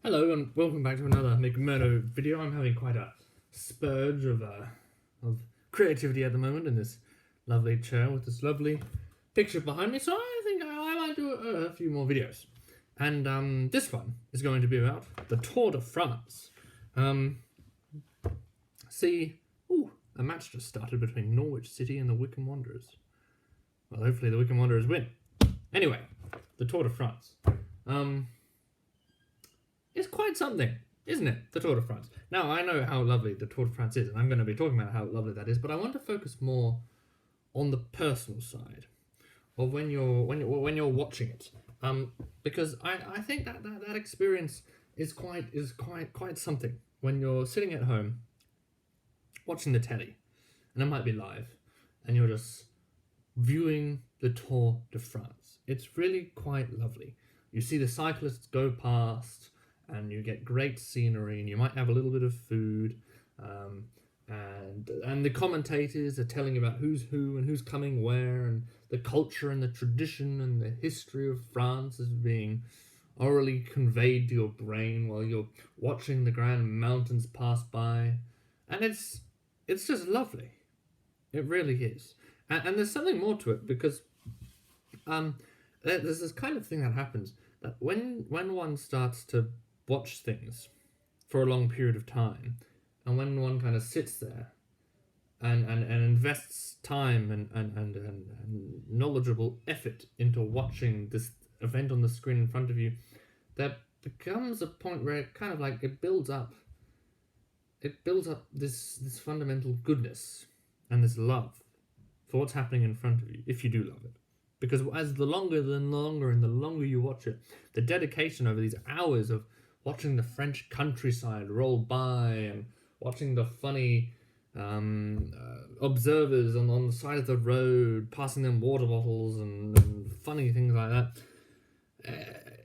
Hello and welcome back to another McMurdo video. I'm having quite a spurge of creativity at the moment in this lovely chair with this lovely picture behind me, so I think I might do a few more videos. And this one is going to be about the Tour de France. A match just started between Norwich City and the Wycombe Wanderers. Well, hopefully the Wycombe Wanderers win. Anyway, the Tour de France. It's quite something, isn't it? The Tour de France. Now, I know how lovely the Tour de France is, and I'm going to be talking about how lovely that is, but I want to focus more on the personal side of when you're watching it, because I think that experience is quite something when you're sitting at home watching the telly, and it might be live, and you're just viewing the Tour de France. It's really quite lovely. You see the cyclists go past, and you get great scenery, and you might have a little bit of food, and the commentators are telling about who's who and who's coming where, and the culture and the tradition and the history of France is being orally conveyed to your brain while you're watching the grand mountains pass by, and it's just lovely. It really is, and there's something more to it, because there's this kind of thing that happens that when one starts to watch things for a long period of time, and when one kind of sits there and invests time and knowledgeable effort into watching this event on the screen in front of you, there becomes a point where it kind of like it builds up this fundamental goodness and this love for what's happening in front of you, if you do love it. Because as the longer you watch it, the dedication over these hours of watching the French countryside roll by and watching the funny observers on the side of the road, passing them water bottles and funny things like that,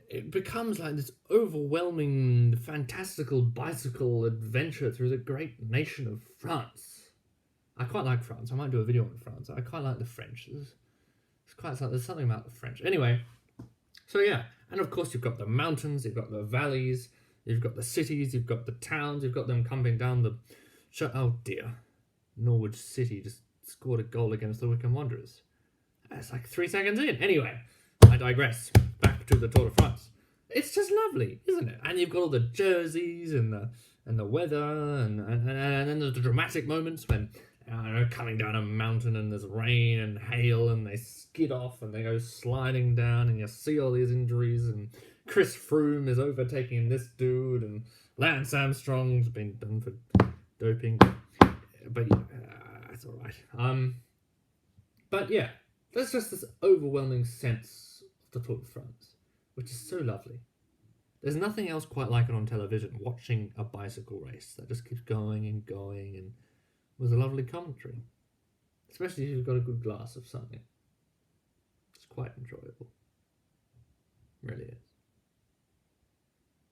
it becomes like this overwhelming, fantastical bicycle adventure through the great nation of France. I quite like France. I might do a video on France. I quite like the French. There's something about the French. Anyway, so yeah, and of course you've got the mountains, you've got the valleys, you've got the cities, you've got the towns, you've got them coming down the... Oh dear, Norwich City just scored a goal against the Wycombe Wanderers. That's like 3 seconds in. Anyway, I digress. Back to the Tour de France. It's just lovely, isn't it? And you've got all the jerseys and the weather and then there's the dramatic moments when coming down a mountain and there's rain and hail and they skid off and they go sliding down and you see all these injuries and Chris Froome is overtaking this dude and Lance Armstrong's been done for doping, but it's all right. But yeah, there's just this overwhelming sense of the Tour de France, which is so lovely. There's nothing else quite like it on television, watching a bicycle race that just keeps going and going and with a lovely commentary, especially if you've got a good glass of something. It's quite enjoyable, really is.